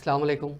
अस्सलाम वालेकुम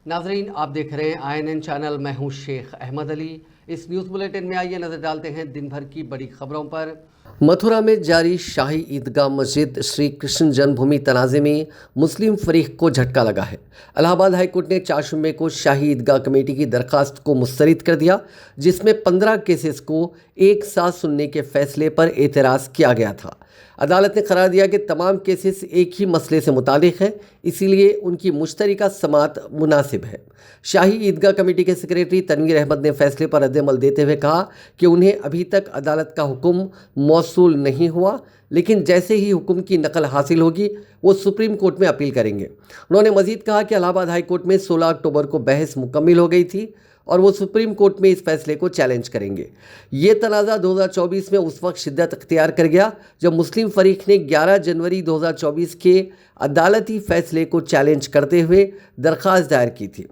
नाजरीन, आप देख रहे हैं INN चैनल। मैं हूं शेख अहमद अली। इस न्यूज़ बुलेटिन में आइए नज़र डालते हैं दिन भर की बड़ी खबरों पर। मथुरा में जारी शाही ईदगाह मस्जिद श्री कृष्ण जन्मभूमि तनाज़े में मुस्लिम फरीक को झटका लगा है। इलाहाबाद हाई कोर्ट ने 4 जुम्मे को शाही ईदगाह कमेटी की दरखास्त को मुस्तरद कर दिया, जिसमें 15 केसेस को एक साथ सुनने के फैसले पर एतराज़ किया गया था। अदालत ने करार दिया कि तमाम केसेस एक ही मसले से मुतालिक हैं, इसीलिए उनकी मुश्तरका समाअत मुनासिब है। शाही ईदगाह कमेटी के सेक्रेटरी तनवीर अहमद ने फैसले पर रद्द-ए-अमल देते हुए कहा कि उन्हें अभी तक अदालत का हुक्म मौसूल नहीं हुआ, लेकिन जैसे ही हुक्म की नकल हासिल होगी वो सुप्रीम कोर्ट में अपील करेंगे। उन्होंने मजीद कहा कि इलाहाबाद हाई कोर्ट में 16 अक्टूबर को बहस मुकम्मिल हो गई थी और वो सुप्रीम कोर्ट में इस फैसले को चैलेंज करेंगे। ये तनाज़ा 2024 में उस वक्त शिद्दत अख्तियार कर गया जब मुस्लिम फरीक ने 11 जनवरी 2024 के अदालती फैसले को चैलेंज करते हुए दरख्वास्त दायर की थी।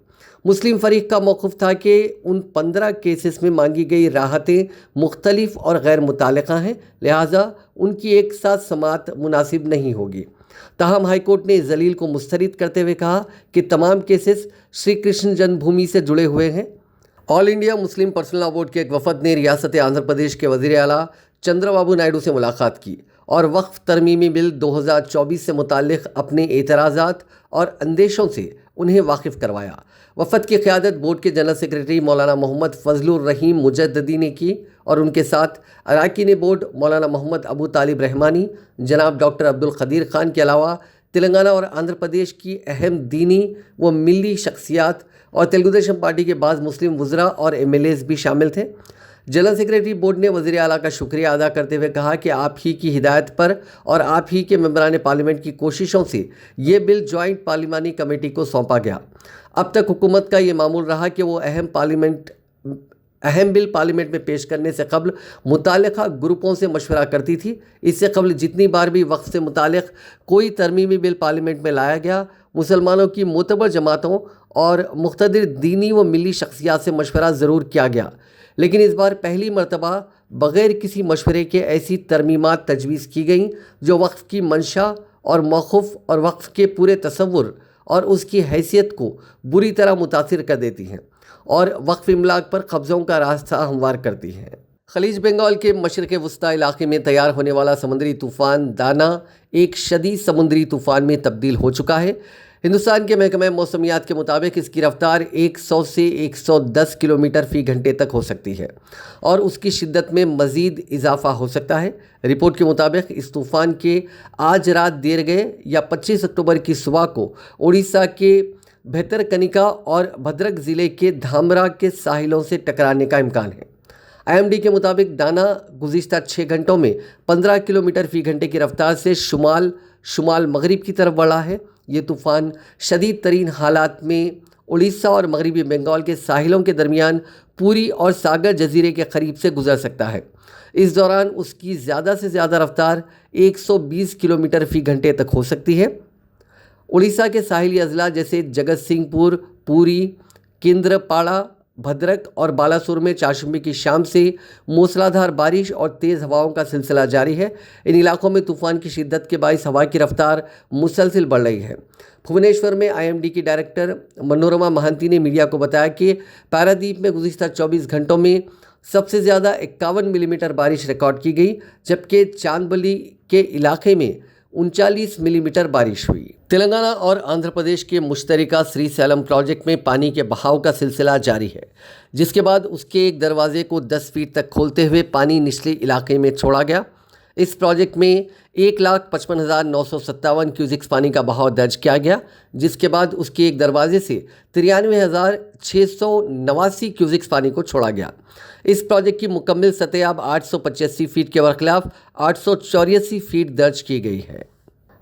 मुस्लिम फरीक का मौक़िफ़ था कि उन 15 केसेस में मांगी गई राहतें मुख्तलिफ और गैर मुताल्लिक़ा हैं, लिहाजा उनकी एक साथ समाअत मुनासिब नहीं होगी। ताहम हाई कोर्ट ने इस दलील को मुस्तरद करते हुए कहा कि तमाम केसेस श्री कृष्ण जन्मभूमि से जुड़े हुए हैं। All India Muslim personal law board के एक वफद ने रियासत आंध्र प्रदेश के वज़ीर आला चंद्रबाबू नायडू से मुलाकात की और वक्फ तरमीमी बिल 2024 से मुताल्लिक़ अपने एतराज़ात और अंदेशों से उन्हें वाकिफ़ करवाया। वफद की क़यादत बोर्ड के जनरल सेक्रेटरी मौलाना मोहम्मद फजलुर रहीम मुजद्ददी ने की और उनके साथ अरकान बोर्ड मौलाना मोहम्मद अबू तालिब रहमानी, जनाब डॉक्टर अब्दुल क़दीर ख़ान के अलावा तेलंगाना और आंध्र प्रदेश की अहम दीनी व मिली शख्सियात और तेलुगु देशम पार्टी के बाज़ मुस्लिम वज़रा और MLAs भी शामिल थे। जनरल सेक्रेटरी बोर्ड ने वज़ीर आला का शुक्रिया अदा करते हुए कहा कि आप ही की हिदायत पर और आप ही के मेंबरान पार्लियामेंट की कोशिशों से ये बिल जॉइंट पार्लिमानी कमेटी को सौंपा गया। अब तक हुकूमत का ये मामूल रहा कि वो अहम बिल पार्लियामेंट में पेश करने से कबल मुताल्लिक़ा ग्रुपों से मशवरा करती थी। इससे कबल जितनी बार भी वक्फ से मुताल्लिक़ कोई तरमीमी बिल पार्लियामेंट में लाया गया, मुसलमानों की मोतबर जमातों और मुख्तदिर दीनी व मिली शख्सियात से मशवरा ज़रूर किया गया, लेकिन इस बार पहली मरतबा बग़ैर किसी मशवरे के ऐसी तरमीमात तजवीज़ की गईं जो वक्फ की मंशा और मौक़िफ़ और वक्फ के पूरे तसव्वुर और उसकी हैसियत को बुरी तरह मुतासिर कर देती हैं और वक्फ इमलाक पर कब्ज़ों का रास्ता हमवार करती हैं। खलीज बंगाल के मशरक़ वस्ता इलाके में तैयार होने वाला समुद्री तूफ़ान दाना एक शदीद समुद्री तूफ़ान में तब्दील हो चुका है। हिंदुस्तान के महकमे मौसमियात के मुताबिक इसकी रफ्तार 100 से 110 किलोमीटर फ़ी घंटे तक हो सकती है और उसकी शिद्दत में मज़ीद इजाफा हो सकता है। रिपोर्ट के मुताबिक इस तूफ़ान के आज रात देर गए या 25 अक्टूबर की सुबह को उड़ीसा के भितरकनिका और भद्रक ज़िले के धामरा के साहिलों से टकराने का इम्कान है। IMD के मुताबिक दाना गुज़िश्ता 6 घंटों में 15 किलोमीटर फ़ी घंटे की रफ्तार से शुमाल मगरिब की तरफ बढ़ा है। ये तूफ़ान शदीद तरीन हालात में उड़ीसा और मगरबी बंगाल के साहिलों के दरमियान पूरी और सागर जजीरे के करीब से गुजर सकता है। इस दौरान उसकी ज़्यादा से ज़्यादा रफ्तार 120 किलोमीटर फ़ी घंटे तक हो सकती है। उड़ीसा के साहिली अजला जैसे जगत सिंहपुर, पुरी, केंद्रपाड़ा, भद्रक और बालासुर में 4 जुम्मे की शाम से मूसलाधार बारिश और तेज़ हवाओं का सिलसिला जारी है। इन इलाकों में तूफ़ान की शिद्दत के बाइस हवा की रफ्तार मुसलसिल बढ़ रही है। भुवनेश्वर में IMD की डायरेक्टर मनोरमा महांती ने मीडिया को बताया कि पारादीप में गुज़िश्ता 24 घंटों में सबसे ज़्यादा 51 मिलीमीटर बारिश रिकॉर्ड की गई, जबकि चांदबली के इलाके में 39 मिलीमीटर बारिश हुई। तेलंगाना और आंध्र प्रदेश के मुश्तरका श्रीशैलम प्रोजेक्ट में पानी के बहाव का सिलसिला जारी है, जिसके बाद उसके एक दरवाजे को 10 फीट तक खोलते हुए पानी निचले इलाके में छोड़ा गया। इस प्रोजेक्ट में 1,55,957 क्यूजिक्स पानी का बहाव दर्ज किया गया, जिसके बाद उसके एक दरवाजे से 93,689 क्यूजिक्स पानी को छोड़ा गया। इस प्रोजेक्ट की मुकम्मल सतह अब 885 फीट के बरखिलाफ 884 फीट दर्ज की गई है।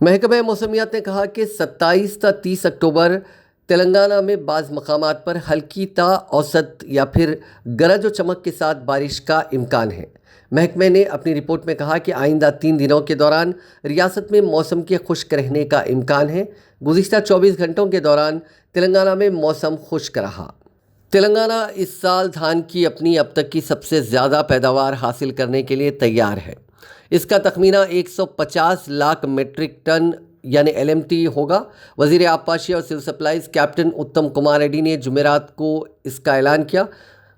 महकमा मौसमियात ने कहा कि 27 से 30 अक्टूबर तेलंगाना में बाज़ मकामात पर हल्की ता औसत या फिर गरज व चमक के साथ बारिश का इम्कान है। महकमे ने अपनी रिपोर्ट में कहा कि आइंदा 3 दिनों के दौरान रियासत में मौसम के खुश्क रहने का इम्कान है। गुज़िश्ता 24 घंटों के दौरान तेलंगाना में मौसम खुश्क रहा। तेलंगाना इस साल धान की अपनी अब तक की सबसे ज़्यादा पैदावार हासिल करने के लिए तैयार है। इसका तखमीना 150 लाख मीट्रिक टन यानी LMT होगा। वज़ीर आबपाशी और सिविल सप्लाईज कैप्टन उत्तम कुमार रेड्डी ने जुमेरात को इसका ऐलान किया।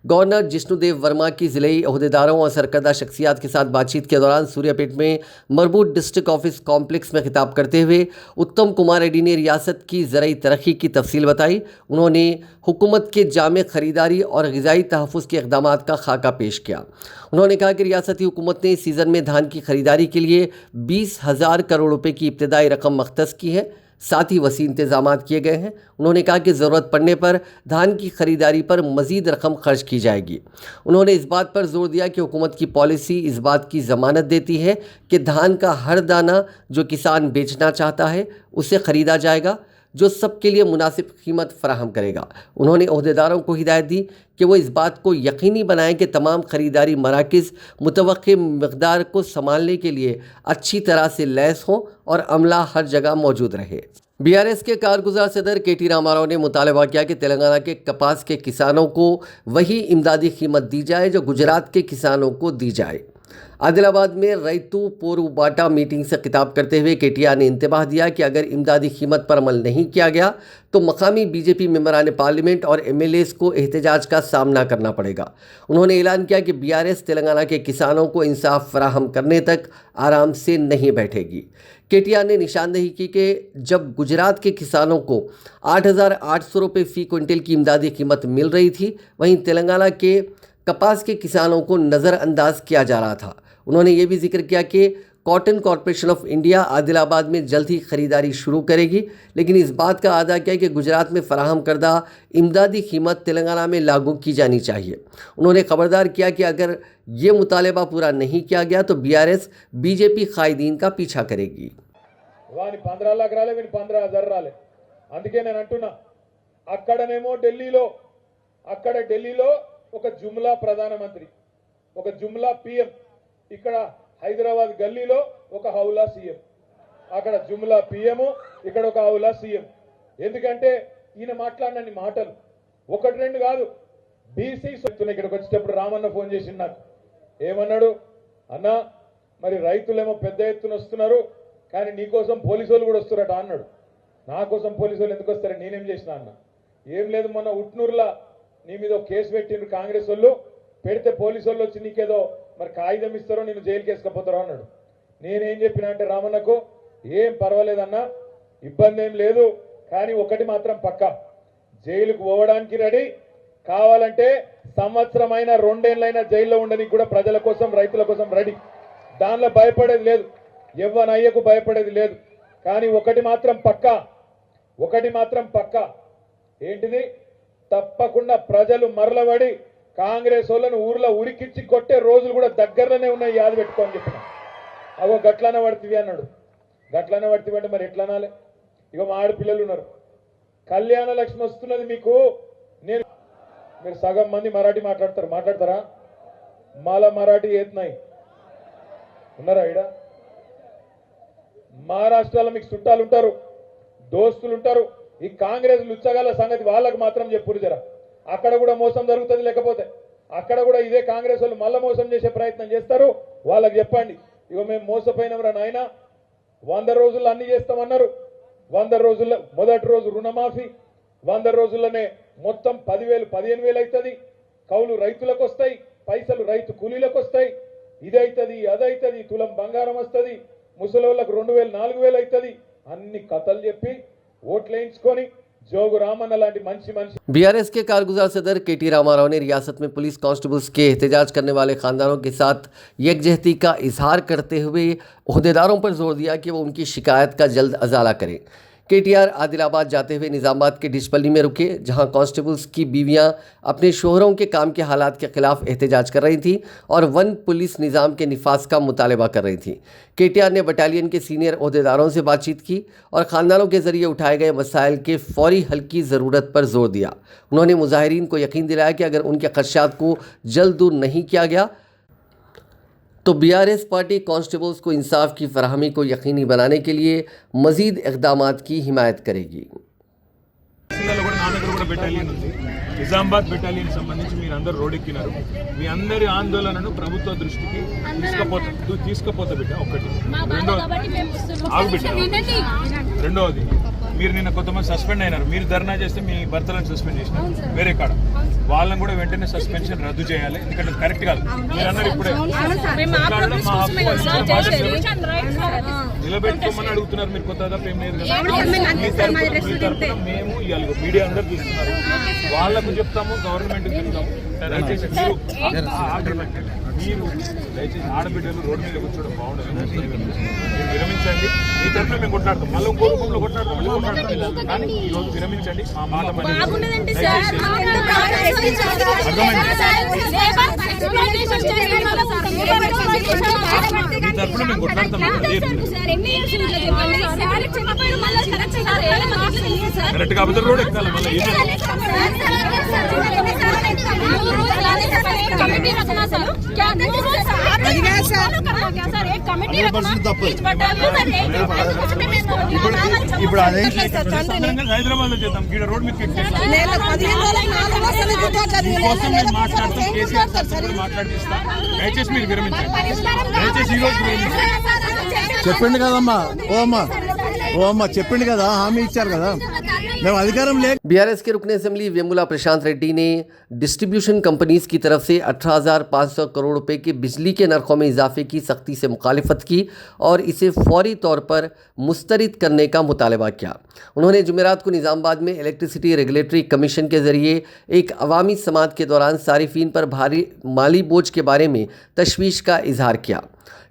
गवर्नर जिष्णुदेव वर्मा की ज़िले अहदेदारों और सरकर्दा शख्सियात के साथ बातचीत के दौरान सूर्यापेट में मरबूत डिस्ट्रिक्ट ऑफिस कॉम्प्लेक्स में खिताब करते हुए उत्तम कुमार रेड्डी ने रियासत की ज़राई तरक्की की तफसील बताई। उन्होंने हुकूमत के जामे खरीदारी और ग़िज़ाई तहफ़्फ़ुज़ के इक़दामात का खाका पेश किया। उन्होंने कहा कि रियासती हुकूमत ने इस सीज़न में धान की खरीदारी के लिए 20,000 करोड़ रुपए की इब्तदाई रकम मख्तस की है, साथ ही वसी इंतजामात किए गए हैं। उन्होंने कहा कि ज़रूरत पड़ने पर धान की खरीदारी पर मज़ीद रकम खर्च की जाएगी। उन्होंने इस बात पर जोर दिया कि हुकूमत की पॉलिसी इस बात की ज़मानत देती है कि धान का हर दाना जो किसान बेचना चाहता है उसे ख़रीदा जाएगा, जो सबके लिए मुनासिब कीमत फराहम करेगा। उन्होंने अहदेदारों को हिदायत दी कि वो इस बात को यकीनी बनाएं कि तमाम ख़रीदारी मराकज़ मुतवक्के मकदार को संभालने के लिए अच्छी तरह से लैस हों और अमला हर जगह मौजूद रहे। BRS के कारगुजार सदर KT रामाराव ने मुतालबा किया कि तेलंगाना के कपास के किसानों को वही इमदादी कीमत दी जाए जो गुजरात के किसानों को दी जाए। आदिलाबाद में रैतू पोरुबाटा मीटिंग से खिताब करते हुए KTR ने इंतबाह दिया कि अगर इमदादी कीमत पर अमल नहीं किया गया तो मकामी BJP मेंबरान पार्लियामेंट और MLAs को एहतजाज का सामना करना पड़ेगा। उन्होंने ऐलान किया कि BRS तेलंगाना के किसानों को इंसाफ फराहम करने तक आराम से नहीं बैठेगी। KTR ने निशानदेही की कि जब गुजरात के किसानों को 8,800 रुपये फ़ी क्विंटल की इमदादी कीमत मिल रही थी, वहीं तेलंगाना के कपास के किसानों को नज़रअंदाज किया जा रहा था। उन्होंने ये भी जिक्र किया कि cotton corporation of India Adilabad में जल्द ही ख़रीदारी शुरू करेगी, लेकिन इस बात का अदा किया कि गुजरात में फराहम करदा इमदादी कीमत तेलंगाना में लागू की जानी चाहिए। उन्होंने खबरदार किया कि अगर ये मुतालबा पूरा नहीं किया गया तो BRS BJP कायदीन का पीछा करेगी। 15 लाख రాలే, 15,000 రాలే। అందుకే నేను అంటున్నా, అక్కడనేమో ఢిల్లీలో ఒక జుమ్లా ప్రధానమంత్రి, ఒక జుమ్లా PM, ఇక్కడ హైదరాబాద్ గల్లీలో ఒక హౌలా సీఎం. అక్కడ జుమ్లా PM, ఇక్కడ ఒక హౌలా సీఎం. ఎందుకంటే ఈయన మాట్లాడినన్ని మాటలు ఒకటి రెండు కాదు. బీసీ ఇక్కడికి వచ్చేటప్పుడు రామన్న ఫోన్ చేసిండు నాకు. ఏమన్నాడు? అన్న మరి రైతులేమో పెద్ద ఎత్తున వస్తున్నారు, కానీ నీకోసం పోలీసు వాళ్ళు కూడా వస్తారట అన్నాడు. నా కోసం పోలీసు వాళ్ళు ఎందుకు వస్తారని నేనేం చేసిన అన్న? ఏం లేదు, మొన్న ఉట్నూరులో నీ మీద కేసు పెట్టిండ్రు కాంగ్రెస్ వాళ్ళు, పెడితే పోలీసు వాళ్ళు వచ్చి నీకేదో మరి కాగితం ఇస్తారో నేను జైలుకి వేసుకపోతారో అన్నాడు. నేనేం చెప్పినా అంటే రామన్నకు, ఏం పర్వాలేదన్నా, ఇబ్బంది ఏం లేదు, కానీ ఒకటి మాత్రం పక్కా, జైలుకు పోవడానికి రెడీ, కావాలంటే సంవత్సరమైన 2 ఏళ్ళైనా జైల్లో ఉండడానికి కూడా ప్రజల కోసం రైతుల కోసం రెడీ. దానిలో భయపడేది లేదు, ఎవ్వనయ్యకు భయపడేది లేదు. కానీ ఒకటి మాత్రం పక్కా, ఏంటిది? తప్పకుండా ప్రజలు మరలబడి కాంగ్రెస్ వాళ్ళను ఊర్లో ఉరికిచ్చి కొట్టే రోజులు కూడా దగ్గరలోనే ఉన్నాయి, యాది పెట్టుకోని చెప్పిన. అగో గట్లనే పడుతుంది అన్నాడు. గట్లనే పడుతుంది అంటే మరి ఎట్లా అనాలి? ఇగో మా ఆడపిల్లలు ఉన్నారు, కళ్యాణ లక్ష్మి వస్తున్నది మీకు. మీరు సగం మంది మరాఠీ మాట్లాడతారా? మాలా మరాఠీ ఏతున్నాయి ఉన్నారా? ఈడ మహారాష్ట్రలో మీకు చుట్టాలు ఉంటారు, దోస్తులు ఉంటారు. ఈ కాంగ్రెస్ లుచ్చగాల సంగతి వాళ్ళకు మాత్రం చెప్పురు జరా. అక్కడ కూడా మోసం జరుగుతుంది, లేకపోతే అక్కడ కూడా ఇదే కాంగ్రెస్ వాళ్ళు మళ్ళా మోసం చేసే ప్రయత్నం చేస్తారు. వాళ్ళకి చెప్పండి, ఇగో మేము మోసపోయినవరా నాయన, 100 రోజుల్లో అన్ని చేస్తామన్నారు. 100 రోజుల్లో మొదటి రోజు రుణమాఫీ, 100 రోజుల్లోనే మొత్తం 10,000 15,000 అవుతుంది. కౌలు రైతులకు వస్తాయి, పైసలు రైతు కూలీలకు వస్తాయి, ఇదైతుంది అదైతుంది, తులం బంగారం వస్తుంది, ముసలోళ్ళకు 2,000 4,000 అవుతుంది. అన్ని కథలు చెప్పి ఓట్లేయించుకొని जोगु रामन्न लांटी मंची BRS के कारगुजार सदर KT रामाराव ने रियासत में पुलिस कांस्टेबल्स के एहतजाज करने वाले खानदानों के साथ यकजहती का इजहार करते हुए ओहदेदारों पर जोर दिया कि वो उनकी शिकायत का जल्द अजाला करें। KTR आदिलाबाद जाते हुए निज़ामाबाद के डिशपल्ली में रुके, जहां कांस्टेबल्स की बीवियां अपने शोहरों के काम के हालात के खिलाफ एहतजाज कर रही थीं और वन पुलिस निज़ाम के निफाज का मुतालबा कर रही थीं। KTR ने बटालियन के सीनियर ओहदेदारों से बातचीत की और ख़ानदानों के ज़रिए उठाए गए मसाइल के फौरी हल की ज़रूरत पर जोर दिया। उन्होंने मुजाहिरीन को यकीन दिलाया कि अगर उनके खदशात को जल्द दूर नहीं किया गया तो BRS पार्टी कांस्टेबल्स को इंसाफ की फराहमी को यकीनी बनाने के लिए मज़ीद इक़दामात की हिमायत करेगी। కూడా బెటాలియన్ ఉంది, నిజామాబాద్ బెటాలియన్ సంబంధించి మీరు అందరూ రోడ్డెక్కినారు. మీ అందరి ఆందోళనను ప్రభుత్వ దృష్టికి తీసుకపోతే బిడ్డ ఒకటి. రెండవది మీరు నిన్న కొంతమంది సస్పెండ్ అయినారు. మీరు ధర్నా చేస్తే మీ భర్తలను సస్పెండ్ చేసినారు వేరే కాడ, వాళ్ళని కూడా వెంటనే సస్పెన్షన్ రద్దు చేయాలి. ఎందుకంటే కరెక్ట్ కాదు. మీరు అన్నారు ఇప్పుడే నిలబెట్టుకోమని అడుగుతున్నారు. మీరు కొత్త ఏం లేదు కదా. మీ తరఫున మేము ఇవాళ మీడియా అందరూ చూస్తున్నారు, వాళ్ళకు చెప్తాము, గవర్నమెంట్ చెప్తాము. దయచేసి మీరు దయచేసి ఆడబిడ్డలు రోడ్డు మీద కూర్చోవడం బాగుండదు. మీరు విరమించండి. మీ తరఫున మేము కొట్లాడతాం, మళ్ళీ ఇంకో రూపంలో కొట్లాడతాం, కానీ ఈ రోజు విరమించండి. మా మాట మీ తరఫున మేము కొట్లాడతాం. కరెక్ట్ కాకపోతే రోడ్ ఎక్కాలి. మళ్ళీ ఇప్పుడు అదే హైదరాబాద్ లో చేద్దాం. ఇక్కడ రోడ్ మీద మాట్లాడతాం, కేసీఆర్ మాట్లాడిస్తాం. దయచేసి మీరు విరమించండి. దయచేసి ఈ రోజు చెప్పిండు కదమ్మా. ఓ అమ్మా చెప్పిండు కదా, హామీ ఇచ్చారు కదా. మేము అధికారం లేక बीआरएस के रुकन असेंबली वेमुला प्रशांत रेड्डी ने डिस्ट्रीब्यूशन कंपनीज की तरफ से 18,500 करोड़ रुपए के बिजली के नरखों में इजाफे की सख्ती से मुखालिफत की और इसे फौरी तौर पर मुस्तरद करने का मुतालबा किया। उन्होंने जुमेरात को निज़ामाबाद में इलेक्ट्रिसिटी रेगुलेटरी कमीशन के ज़रिए एक अवामी समात के दौरान सारिफीन पर भारी माली बोझ के बारे में तशवीश का इजहार किया।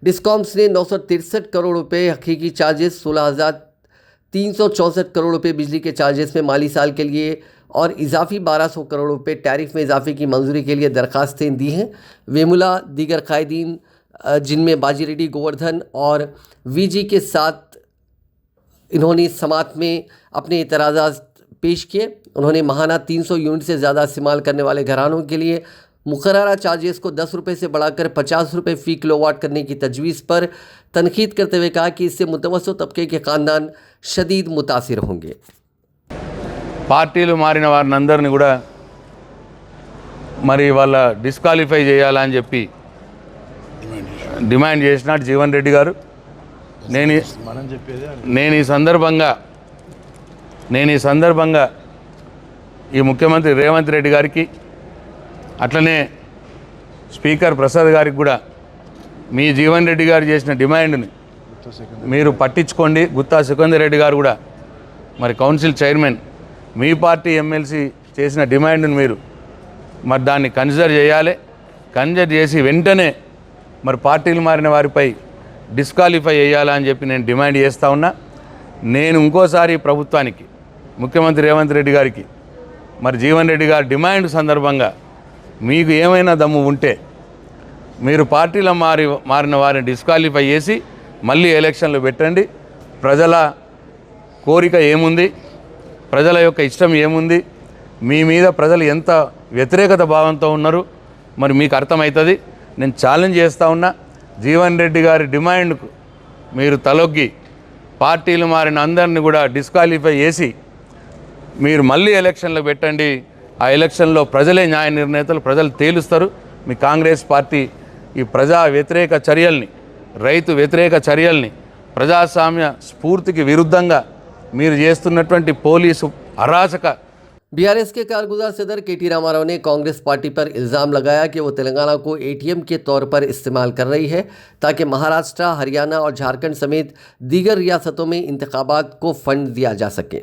डिस्कॉम्स ने 963 करोड़ रुपए हकीकी चार्जेस, 16,364 करोड़ रुपए बिजली के चार्जेस में माली साल के लिए और इजाफी 1,200 करोड़ रुपए टैरिफ में इजाफे की मंजूरी के लिए दरखास्तें दी हैं। वेमुला दीगर कायदीन जिनमें बाजी रेड्डी, गोवर्धन और वीजी के साथ इन्होंने समात में अपने एतराज़ात पेश किए। उन्होंने माहाना 300 यूनिट से ज़्यादा इस्तेमाल करने वाले घरानों के लिए मुकर्ररा चार्जेस को 10 रुपये से बढ़ाकर 50 रुपये फ़ी किलोवाट करने की तजवीज़ पर तनकीद करते हुए कहा कि इससे मुतवस्सित तबके के ख़ानदान शदीद मुतासिर होंगे। పార్టీలు మారిన వారిని అందరినీ కూడా మరి వాళ్ళ డిస్క్వాలిఫై చేయాలని చెప్పి డిమాండ్ చేసినాడు జీవన్ రెడ్డి గారు. నేను ఈ సందర్భంగా ఈ ముఖ్యమంత్రి రేవంత్ రెడ్డి గారికి అట్లనే స్పీకర్ ప్రసాద్ గారికి కూడా మీ జీవన్ రెడ్డి గారు చేసిన డిమాండ్ని మీరు పట్టించుకోండి. గుత్తా సుఖేందర్ రెడ్డి గారు కూడా మరి కౌన్సిల్ చైర్మన్ మీ పార్టీ ఎమ్మెల్సీ చేసిన డిమాండ్ని మీరు మరి దాన్ని కన్సిడర్ చేయాలి. కన్సిడర్ చేసి వెంటనే మరి పార్టీలు మారిన వారిపై డిస్క్వాలిఫై చేయాలని చెప్పి నేను డిమాండ్ చేస్తూ ఉన్నా. నేను ఇంకోసారి ప్రభుత్వానికి, ముఖ్యమంత్రి రేవంత్ రెడ్డి గారికి మరి జీవన్ రెడ్డి గారి డిమాండ్ సందర్భంగా మీకు ఏమైనా దమ్ము ఉంటే మీరు పార్టీలో మారిన వారిని డిస్క్వాలిఫై చేసి మళ్ళీ ఎలక్షన్లు పెట్టండి. ప్రజల కోరిక ఏముంది, ప్రజల యొక్క ఇష్టం ఏముంది, మీ మీద ప్రజలు ఎంత వ్యతిరేకత భావంతో ఉన్నారు మరి మీకు అర్థమవుతుంది. నేను ఛాలెంజ్ చేస్తూ ఉన్నా, జీవన్ రెడ్డి గారి డిమాండ్కు మీరు తలొగ్గి పార్టీలు మారిన అందరినీ కూడా డిస్క్వాలిఫై చేసి మీరు మళ్ళీ ఎలక్షన్లు పెట్టండి. ఆ ఎలక్షన్లో ప్రజలే న్యాయ నిర్ణేతలు, ప్రజలు తేలుస్తారు. మీ కాంగ్రెస్ పార్టీ ఈ ప్రజా వ్యతిరేక చర్యల్ని, రైతు వ్యతిరేక చర్యల్ని, ప్రజాస్వామ్య స్ఫూర్తికి విరుద్ధంగా మీరు చేస్తున్నటువంటి పోలీసు అరాచక बीआरएस के कारगुजार सदर केटी रामाराव ने कांग्रेस पार्टी पर इल्ज़ाम लगाया कि वो तेलंगाना को एटीएम के तौर पर इस्तेमाल कर रही है ताकि महाराष्ट्र, हरियाणा और झारखंड समेत दीगर रियासतों में इंतखाबात को फंड दिया जा सके।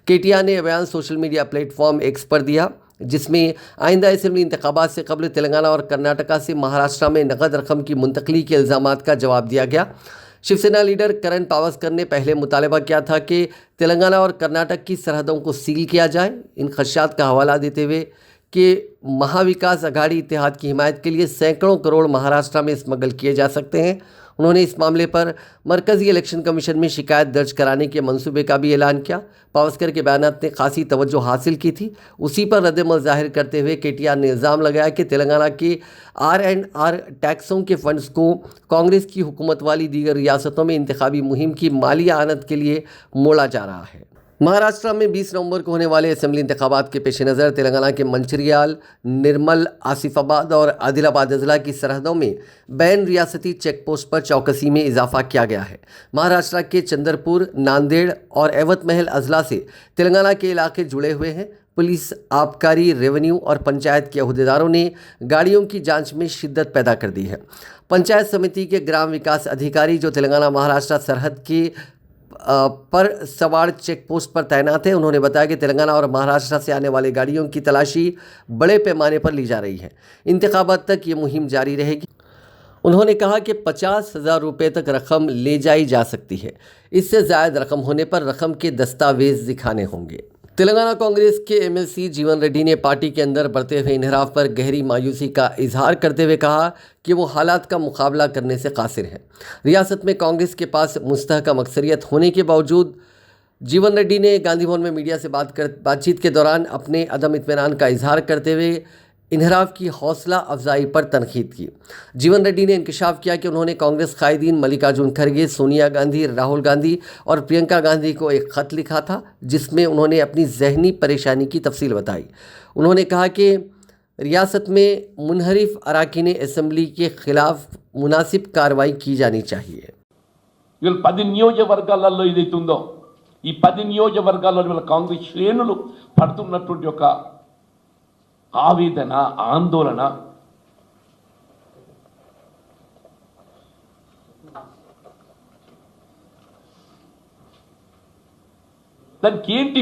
केटिया ने बयान सोशल मीडिया प्लेटफॉर्म एक्स पर दिया, जिसमें आइंदा असेंबली इंतखाबात से कबल तेलंगाना और कर्नाटका से महाराष्ट्र में नकद रकम की मुंतकली के इल्ज़ामात का जवाब दिया गया। शिवसेना लीडर करण पावस्कर ने पहले मुतालबा किया था कि तेलंगाना और कर्नाटक की सरहदों को सील किया जाए। इन खदशात का हवाला देते हुए कि महाविकास अघाड़ी इत्तेहाद की हिमायत के लिए सैकड़ों करोड़ महाराष्ट्र में स्मगल किए जा सकते हैं। उन्होंने इस मामले पर मरकज़ी इलेक्शन कमीशन में शिकायत दर्ज कराने के मंसूबे का भी ऐलान किया। पावस्कर के बयानात ने खासी तवज्जो हासिल की थी। उसी पर रद्दमल जाहिर करते हुए केटीआर ने इल्ज़ाम लगाया कि तेलंगाना के R&R टैक्सों के फंड्स को कांग्रेस की हुकूमत वाली दीगर रियासतों में इंतखाबी मुहिम की माली आनत के लिए मोड़ा जा रहा है। महाराष्ट्र में 20 नवंबर को होने वाले असेंबली इंतखाबात के पेश नज़र तेलंगाना के मंचिर्याल, निर्मल, आसिफाबाद और आदिलाबाद अजला की सरहदों में बैन रियासती चेक पोस्ट पर चौकसी में इजाफा किया गया है। महाराष्ट्र के चंद्रपुर, नांदेड़ और एवत महल अजला से तेलंगाना के इलाके जुड़े हुए हैं। पुलिस, आबकारी, रेवेन्यू और पंचायत के अहदेदारों ने गाड़ियों की जांच में शिद्दत पैदा कर दी है। पंचायत समिति के ग्राम विकास अधिकारी जो तेलंगाना महाराष्ट्र सरहद के पर सवाड़ चेक पोस्ट पर तैनात है, उन्होंने बताया कि तेलंगाना और महाराष्ट्र से आने वाली गाड़ियों की तलाशी बड़े पैमाने पर ली जा रही है। इंतखाबात तक ये मुहिम जारी रहेगी। उन्होंने कहा कि 50,000 रुपये तक रकम ले जाई जा सकती है। इससे ज़ायद रकम होने पर रकम के दस्तावेज दिखाने होंगे। तेलंगाना कांग्रेस के एमएलसी जीवन रेड्डी ने पार्टी के अंदर बढ़ते हुए इन्हराफ पर गहरी मायूसी का इजहार करते हुए कहा कि वो हालात का मुकाबला करने से कासिर हैं। रियासत में कांग्रेस के पास मुस्तहकम अक्सरियत होने के बावजूद जीवन रेड्डी ने गांधी भवन में मीडिया से बातचीत के दौरान अपने अदम इत्मीनान का इजहार करते हुए इन्हराफ की हौसला अफजाई पर तनकीद की। जीवन रेड्डी ने इंकशाफ किया कि उन्होंने कांग्रेस कायदीन मल्लिकार्जुन खड़गे, सोनिया गांधी, राहुल गांधी और प्रियंका गांधी को एक ख़त लिखा था जिसमें उन्होंने अपनी जहनी परेशानी की तफसील बताई। उन्होंने कहा कि रियासत में मुनहरिफ अरकान असेंबली के खिलाफ मुनासिब कार्रवाई की जानी चाहिए। 10 నియోజకవర్గాలలో ఏదైతుందో ఈ 10 నియోజకవర్గాలలో కాంగ్రెస్ శ్రేణులు పడుతున్నటువంటి ఒక ఆవేదన, ఆందోళన దానికి ఏంటి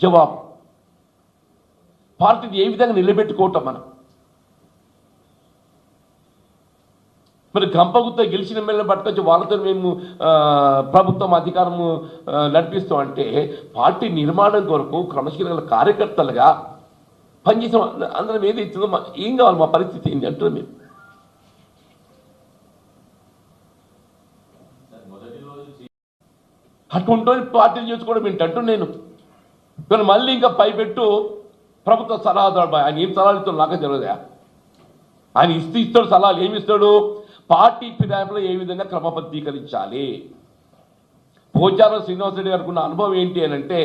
జవాబు? పార్టీని ఏ విధంగా నిలబెట్టుకోవటం మనం? మరి గంపగుత్త గెలిచిన ఎమ్మెల్యేని పట్టుకొచ్చి వాళ్ళతో మేము ప్రభుత్వం అధికారము నడిపిస్తాం అంటే పార్టీ నిర్మాణం కొరకు క్రమశిక్షణ కార్యకర్తలుగా పనిచేసిన అందరం ఏదైతుందో ఏం కావాలి, మా పరిస్థితి ఏంటి అంటున్నాం మేము. అటువంటి పార్టీలు చేసుకోవడం ఏంటంటూ నేను కానీ మళ్ళీ ఇంకా పైపెట్టు ప్రభుత్వ సలహాదారు ఆయన ఏం సలహాలు ఇస్తాడు నాకే తెలియదా? ఆయన ఇస్తాడు సలహాలు, ఏమి ఇస్తాడు? పార్టీ ఫిరాయింపులో ఏ విధంగా క్రమబద్ధీకరించాలి. పోచారం శ్రీనివాసరెడ్డి గారికి ఉన్న అనుభవం ఏంటి అని అంటే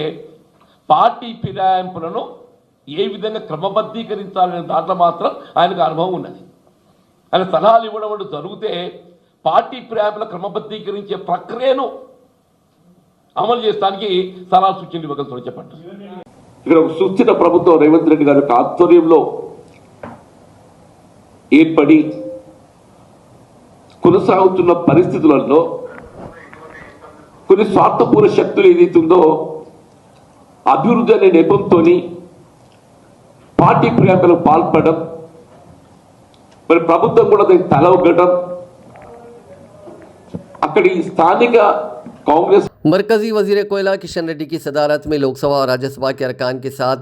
పార్టీ ఫిరాయింపులను ఏ విధంగా క్రమబద్ధీకరించాలనే దాంట్లో మాత్రం ఆయనకు అనుభవం ఉన్నది. ఆయన సలహాలు ఇవ్వడం జరిగితే పార్టీ ఫిరాయింపుల క్రమబద్ధీకరించే ప్రక్రియను అమలు చేయడానికి సలహా సూచనలు ఇవ్వగలుగుతారు. చెప్పండి. ఇక్కడ ఒక సుస్థిర ప్రభుత్వం రేవంత్ రెడ్డి గారి యొక్క ఆధ్వర్యంలో ఏర్పడి కొనసాగుతున్న పరిస్థితులలో కొన్ని స్వార్థపూర్ణ శక్తులు ఏదైతుందో అభివృద్ధి అనే నెపంతో పార్టీ ఫిరాయింపులకు పాల్పడడం, మరి ప్రభుత్వం కూడా దానికి తలవగ్గడం, అక్కడి స్థానిక कांग्रेस। मरकजी वजीर कोयला किशन रेड्डी की सदारत में लोकसभा और राज्यसभा के अरकान के साथ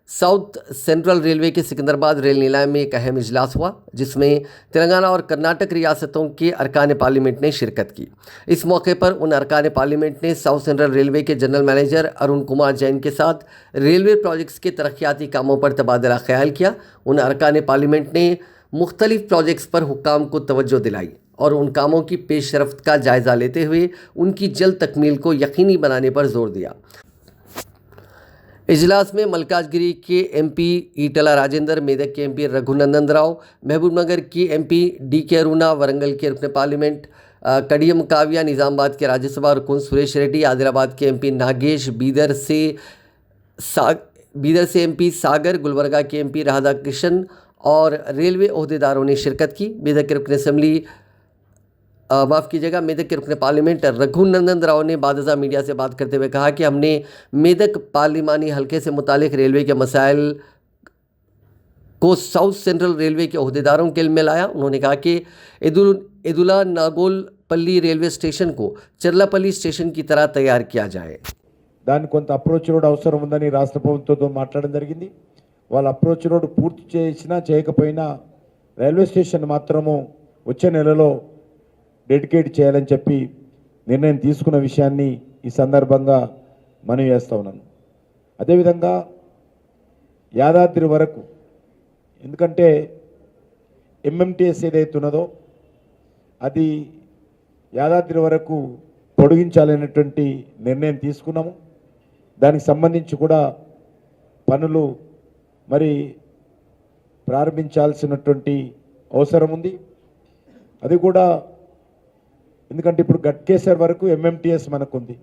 साउथ सेंट्रल रेलवे के सिकंदराबाद रेल निलाम में एक अहम इजलास हुआ जिसमें तेलंगाना और कर्नाटक रियासतों के अरकान पार्लियामेंट ने शिरकत की। इस मौके पर उन अरकान पार्लियामेंट ने साउथ सेंट्रल रेलवे के जनरल मैनेजर अरुण कुमार जैन के साथ रेलवे प्रोजेक्ट्स के तरक्याती कामों पर तबादला ख्याल किया। उन अरकान पार्लियामेंट ने मुख्तलिफ प्रोजेक्ट्स पर हुक्काम को तवज्जो दिलाई और उन कामों की पेशरफ्त का जायज़ा लेते हुए उनकी जल्द तकमील को यकीनी बनाने पर जोर दिया। इजलास में मलकाजगिरी के एमपी ईटला राजेंद्र, मेदक के एमपी रघुनंदन राव, महबूबनगर की एमपी DK अरुणा, वरंगल के रुकन पार्लियामेंट कडियम काव्या, निज़ामाबाद के राज्यसभा रुकन सुरेश रेड्डी, आदिलाबाद के एमपी नागेश, बीदर से एमपी सागर, गुलबर्गा के एमपी राधा कृष्ण और रेलवे ओहदेदारों ने शिरकत की। मेदक के रुकन असम्बली मेदक के रुकन पार्लियामेंट रघुनंदन राव ने बादशाह मीडिया से बात करते हुए कहा कि हमने मेदक पार्लिमानी हलके से मुतालिक रेलवे के मसाइल को साउथ सेंट्रल रेलवे के अहदेदारों के इल्म में लाया। उन्होंने कहा कि एदुला नागोलपल्ली रेलवे स्टेशन को चर्लापल्ली स्टेशन की तरह तैयार किया जाए। దాని కొంత అప్రోచ్ రోడ్ అవసరం ఉందని రాష్ట్ర ప్రభుత్వంతో మాట్లాడడం జరిగింది. వాళ్ళ అప్రోచ్ రోడ్ పూర్తి చేసినా చేయకపోయినా రైల్వే స్టేషన్ మాత్రము వచ్చే నెలలో డెడికేట్ చేయాలని చెప్పి నిర్ణయం తీసుకున్న విషయాన్ని ఈ సందర్భంగా మనవి చేస్తా ఉన్నాను. అదేవిధంగా యాదాద్రి వరకు, ఎందుకంటే MMTS ఏదైతే ఉన్నదో అది యాదాద్రి వరకు పొడిగించాలనేటువంటి నిర్ణయం తీసుకున్నాము. దానికి సంబంధించి కూడా పనులు మరి ప్రారంభించాల్సినటువంటి అవసరం ఉంది. అది కూడా ఎందుకంటే ఇప్పుడు గట్కేసర్ వరకు ఎంఎంటీఎస్ మనకుంది.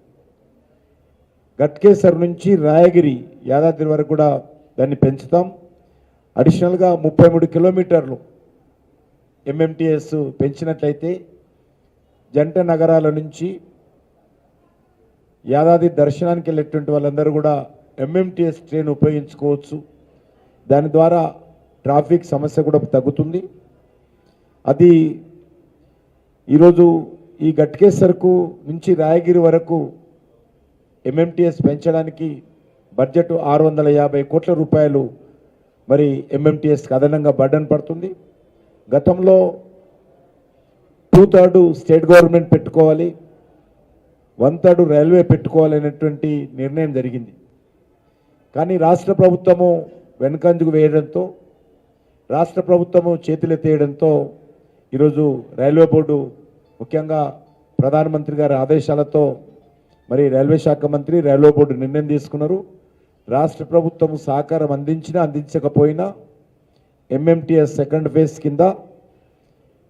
గట్కేసర్ నుంచి రాయగిరి యాదాద్రి వరకు కూడా దాన్ని పెంచుతాం. అడిషనల్గా 33 కిలోమీటర్లు ఎంఎంటీఎస్ పెంచినట్లయితే జంట నగరాల నుంచి యాదాద్రి దర్శనానికి వెళ్ళేటువంటి వాళ్ళందరూ కూడా ఎంఎంటీఎస్ ట్రైన్ ఉపయోగించుకోవచ్చు. దాని ద్వారా ట్రాఫిక్ సమస్య కూడా తగ్గుతుంది. అది ఈరోజు ఈ గట్కేసర్కు నుంచి రాయగిరి వరకు ఎంఎంటీఎస్ పెంచడానికి బడ్జెట్ 650 కోట్ల రూపాయలు మరి ఎంఎంటీఎస్కి అదనంగా బర్డన్ పడుతుంది. గతంలో 2/3 స్టేట్ గవర్నమెంట్ పెట్టుకోవాలి, 1/3 రైల్వే పెట్టుకోవాలనేటువంటి నిర్ణయం జరిగింది. కానీ రాష్ట్ర ప్రభుత్వము వెనుకంజకు వేయడంతో, రాష్ట్ర ప్రభుత్వము చేతులెత్తేయడంతో ఈరోజు రైల్వే బోర్డు ముఖ్యంగా ప్రధానమంత్రి గారి ఆదేశాలతో మరి రైల్వే శాఖ మంత్రి రైల్వే బోర్డు నిర్ణయం తీసుకున్నారు. రాష్ట్ర ప్రభుత్వం సహకారం అందించినా అందించకపోయినా ఎంఎంటీఎస్ సెకండ్ ఫేజ్ కింద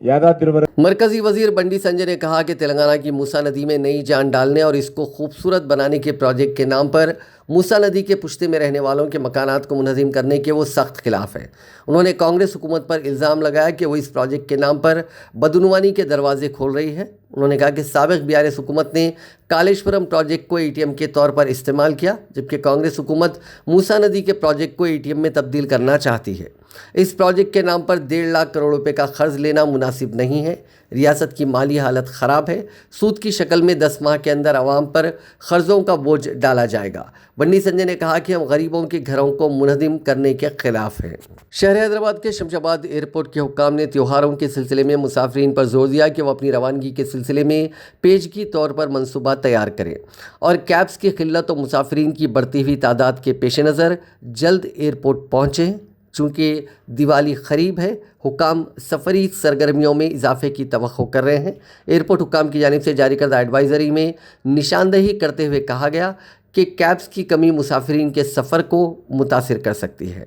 यादाद्री वరకు मरकजी वजीर बंडी संजय ने कहा कि तेलंगाना की मूसा नदी में नई जान डालने और इसको खूबसूरत बनाने के प्रोजेक्ट के नाम पर मूसा नदी के पुश्ते में रहने वालों के मकानात को मुनहजिम करने के वो सख्त खिलाफ हैं। उन्होंने कांग्रेस हुकूमत पर इल्ज़ाम लगाया कि वो इस प्रोजेक्ट के नाम पर बदनुवानी के दरवाजे खोल रही है। उन्होंने कहा कि साबिक़ बीआरएस हुकूमत ने कालेश्वरम प्रोजेक्ट को एटीएम के तौर पर इस्तेमाल किया, जबकि कांग्रेस हुकूमत मूसा नदी के प्रोजेक्ट को एटीएम में तब्दील करना चाहती है। इस प्रोजेक्ट के नाम पर 1.5 लाख करोड़ रुपए का कर्ज लेना मुनासिब नहीं है। रियासत की माली हालत ख़राब है। सूद की शक्ल में 10 माह के अंदर आवाम पर कर्ज़ों का बोझ डाला जाएगा। बंडी संजय ने कहा कि हम गरीबों के घरों को मुनहदिम करने के खिलाफ हैं। शहर हैदराबाद के शमशाबाद एयरपोर्ट के हुक्काम ने त्योहारों के सिलसिले में मुसाफिरीन पर जोर दिया कि वो अपनी रवानगी के सिलसिले में पेशगी तौर पर मंसूबा तैयार करें और कैब्स की किल्लत और मुसाफिरीन की बढ़ती हुई तादाद के पेश नज़र जल्द एयरपोर्ट पहुँचें। चूँकि दिवाली करीब है, हुकाम सफरी सरगर्मियों में इजाफे की तवक्को कर रहे हैं। एयरपोर्ट हुकाम की जानिब से जारी करदा एडवाइज़री में निशानदही करते हुए कहा गया कि कैब्स की कमी मुसाफिरीन के सफ़र को मुतासिर कर सकती है।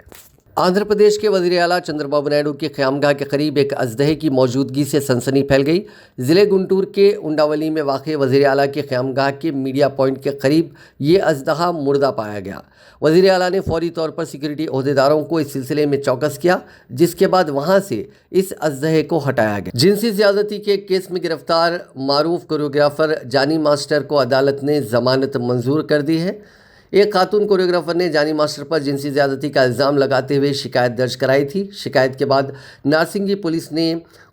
आंध्र प्रदेश के वज़ीर आला चंद्रबाबू नायडू के क़यामगाह के करीब एक अजदहे की मौजूदगी से सनसनी फैल गई। ज़िले गुंटूर के उंडावली में वाक़ वज़ीर आला के क़यामगाह के मीडिया पॉइंट के करीब ये अजदहा मुर्दा पाया गया। वज़ीर आला ने फौरी तौर पर सिक्योरिटी ओहदेदारों को इस सिलसिले में चौकस किया, जिसके बाद वहाँ से इस अजदहे को हटाया गया। जिनसी ज़्यादती के केस में गिरफ्तार मारूफ कोरियोग्राफर जानी मास्टर को अदालत ने ज़मानत मंजूर कर दी है। एक खातून कोरियोग्राफर ने जानी मास्टर पर जिनसी ज़्यादती का इल्ज़ाम लगाते हुए शिकायत दर्ज कराई थी। शिकायत के बाद नारसिंगी पुलिस ने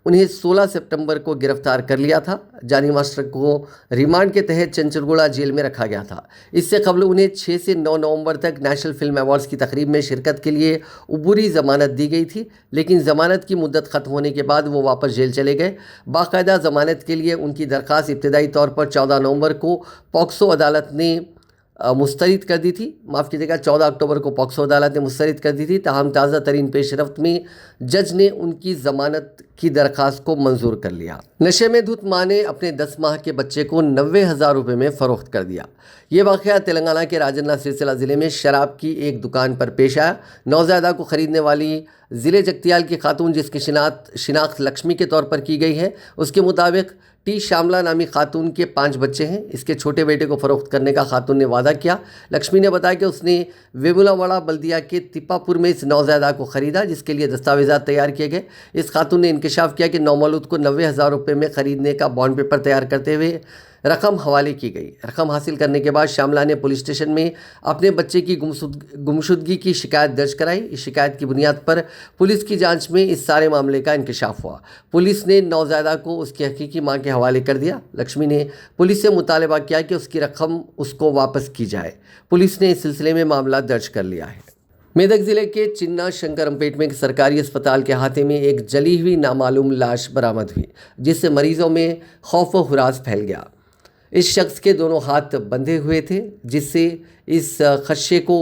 उन्हें 16 सितंबर को गिरफ्तार कर लिया था। जानी मास्टर को रिमांड के तहत चंचलगुड़ा जेल में रखा गया था। इससे कबल उन्हें 6 से 9 नवंबर तक नेशनल फिल्म अवार्ड्स की तकरीब में शिरकत के लिए उबूरी ज़मानत दी गई थी, लेकिन ज़मानत की मुद्दत ख़त्म होने के बाद वो वापस जेल चले गए। बाकायदा ज़मानत के लिए उनकी दरख्वास्त इब्तदाई तौर पर 14 नवंबर को पॉक्सो अदालत ने मुस्तरद कर दी थी। माफ़ कीजिएगा, 14 अक्टूबर को पॉक्सो अदालत ने मुस्तरद कर दी थी। ताहम ताज़ा तरीन पेशरफ्त में जज ने उनकी ज़मानत की दरख्वास्त को मंजूर कर लिया। नशे में धुत माँ ने अपने 10 माह के बच्चे को 90,000 रुपये में फ़रोख्त कर दिया। ये वाक़या तेलंगाना के राजन्ना सिलसिला ज़िले में शराब की एक दुकान पर पेश आया। नौज़ायदा को ख़रीदने वाली ज़िले जगतियाल की खातून, जिसकी शिनाख्त लक्ष्मी के तौर पर की गई है, उसके मुताबिक टी श्यामला नामी खातून के 5 बच्चे हैं। इसके छोटे बेटे को फ़रोख्त करने का खातून ने वादा किया। लक्ष्मी ने बताया कि उसने वेमुलावाड़ा बल्दिया के तिप्पापुर में इस नौज़ायदा को ख़रीदा, जिसके लिए दस्तावेज़ात तैयार किए गए। इस खातून ने इंकशाफ किया कि नौमौलूद को 90,000 रुपये में ख़रीदने का बॉन्ड पेपर तैयार करते हुए रकम हवाले की गई। रकम हासिल करने के बाद श्यामला ने पुलिस स्टेशन में अपने बच्चे की गुमशुदगी की शिकायत दर्ज कराई। इस शिकायत की बुनियाद पर पुलिस की जांच में इस सारे मामले का इंकशाफ हुआ। पुलिस ने नौज़ायदा को उसकी हकीकी मां के हवाले कर दिया। लक्ष्मी ने पुलिस से मुतालबा किया कि उसकी रकम उसको वापस की जाए। पुलिस ने इस सिलसिले में मामला दर्ज कर लिया है। मेदक ज़िले के चिन्ना शंकरमपेट में एक सरकारी अस्पताल के अहाते में एक जली हुई नामालूम लाश बरामद हुई, जिससे मरीजों में खौफ व हुरास फैल गया। इस शख्स के दोनों हाथ बंधे हुए थे, जिससे इस खदशे को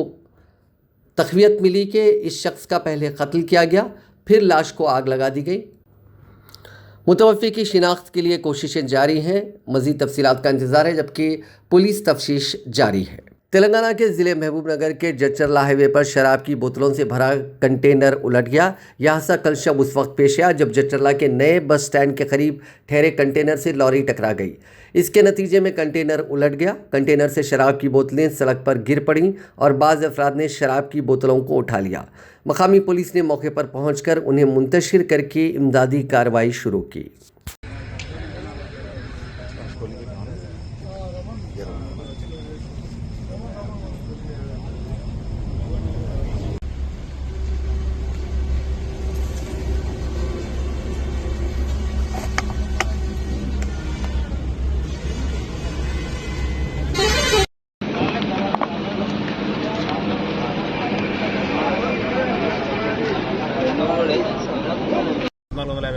तक़वियत मिली कि इस शख्स का पहले कत्ल किया गया, फिर लाश को आग लगा दी गई। मुतवफ़्फ़ी की शिनाख्त के लिए कोशिशें जारी हैं। मज़ीद तफसीलात का इंतज़ार है, जबकि पुलिस तफ्तीश जारी है। तेलंगाना के ज़िले महबूबनगर के जचरला हाईवे पर शराब की बोतलों से भरा कंटेनर उलट गया। यह हादसा कल शब उस वक्त पेश आया जब जचरला के नए बस स्टैंड के करीब ठहरे कंटेनर से लॉरी टकरा गई। इसके नतीजे में कंटेनर उलट गया। कंटेनर से शराब की बोतलें सड़क पर गिर पड़ीं और बाज़ अफराद ने शराब की बोतलों को उठा लिया। मकामी पुलिस ने मौके पर पहुंचकर उन्हें मुंतशिर करके इमदादी कार्रवाई शुरू की।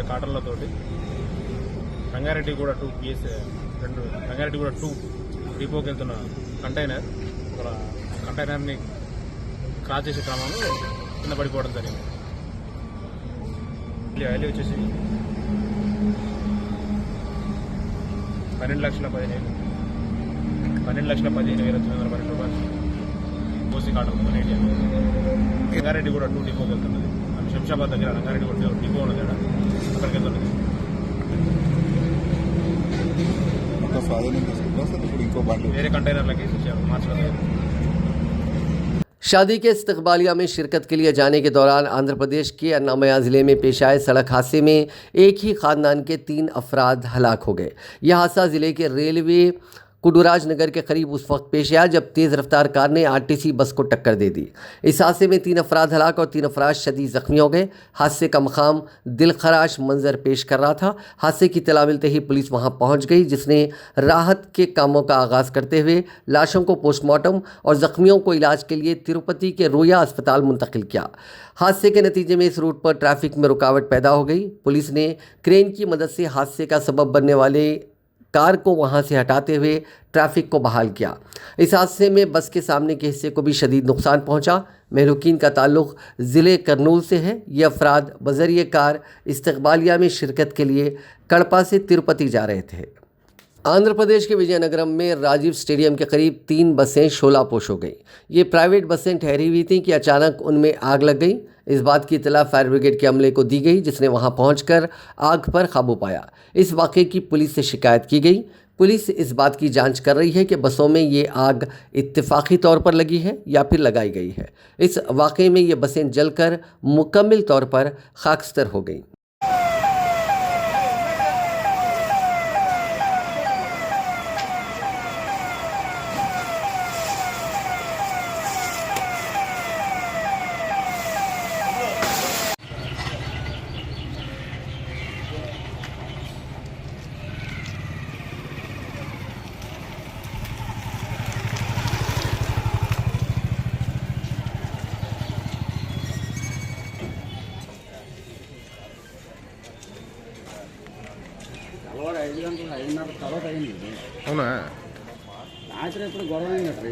కాటర్లతోటి రంగారెడ్డిగూడ 2 కేసు రంగారెడ్డిగూడ 2 డిపోకి వెళ్తున్న కంటైనర్ని క్రాస్ చేసే క్రమంలో కింద పడిపోవడం జరిగింది. వాల్యూ వచ్చేసి 12,15,912 రూపాయలు కోసి కాటన్ రంగారెడ్డిగూడ 2 డిపోకి వెళ్తున్నది. శంషాబాద్ దగ్గర రంగారెడ్డిగూడ డిపో ఉన్నది, అక్కడికి వెళ్తున్నది. వేరే కంటైనర్లకి మార్చడం. शादी के इस्तकबालिया में शिरकत के लिए जाने के दौरान आंध्र प्रदेश के अन्नामया ज़िले में पेश आए सड़क हादसे में एक ही ख़ानदान के 3 अफराद हलाक हो गए। यह हादसा ज़िले के रेलवे कुडुराज नगर के करीब उस वक्त पेश आया जब तेज़ रफ्तार कार ने आरटीसी बस को टक्कर दे दी। इस हादसे में 3 अफराद हलाक और 3 अफराद शदीद ज़ख्मी हो गए। हादसे का मकाम दिलखराश मंजर पेश कर रहा था। हादसे की इत्तला मिलते ही पुलिस वहां पहुंच गई, जिसने राहत के कामों का आगाज़ करते हुए लाशों को पोस्टमार्टम और ज़ख्मियों को इलाज के लिए तिरुपति के रोया अस्पताल मुंतकिल किया। हादसे के नतीजे में इस रूट पर ट्रैफिक में रुकावट पैदा हो गई। पुलिस ने क्रेन की मदद से हादसे का सबब बनने वाले कार को वहां से हटाते हुए ट्रैफिक को बहाल किया। इस हादसे में बस के सामने के हिस्से को भी शदीद नुकसान पहुंचा। महलूकीन का ताल्लुक ज़िले करनूल से है। ये अफराद बज़रिए कार इस्तकबालिया में शिरकत के लिए कड़पा से तिरुपति जा रहे थे। आंध्र प्रदेश के विजयनगरम में राजीव स्टेडियम के करीब 3 बसें शोलापोश हो गईं। ये प्राइवेट बसें ठहरी हुई थीं कि अचानक उनमें आग लग गई। इस बात की इत्तला फायर ब्रिगेड के अमले को दी गई, जिसने वहां पहुंचकर आग पर काबू पाया। इस वाक़े की पुलिस से शिकायत की गई। पुलिस इस बात की जांच कर रही है कि बसों में ये आग इत्तेफाकी तौर पर लगी है या फिर लगाई गई है। इस वाक़े में ये बसें जलकर मुकम्मल तौर पर खाकस्तर हो गईं। అవునా? రాత్రి ఎప్పుడు గొడవ అయినట్టు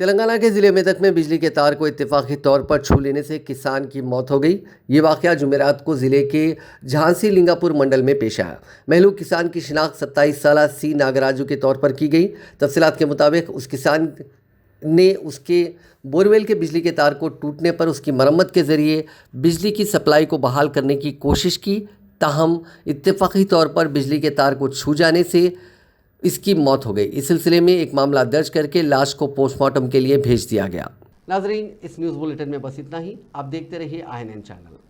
तेलंगाना के ज़िले मेदक में बिजली के तार को इत्तेफाकी तौर पर छू लेने से किसान की मौत हो गई। ये वाक़या जुमेरात को ज़िले के झांसी लिंगापुर मंडल में पेश आया। महलूक किसान की शिनाख्त 27 साला सी नागराजू के तौर पर की गई। तफसीलात के मुताबिक उस किसान ने उसके बोरवेल के बिजली के तार को टूटने पर उसकी मरम्मत के ज़रिए बिजली की सप्लाई को बहाल करने की कोशिश की, ताहम इत्तेफाकी तौर पर बिजली के तार को छू जाने से इसकी मौत हो गई। इस सिलसिले में एक मामला दर्ज करके लाश को पोस्टमार्टम के लिए भेज दिया गया। नाजरीन, इस न्यूज़ बुलेटिन में बस इतना ही। आप देखते रहिए INN चैनल।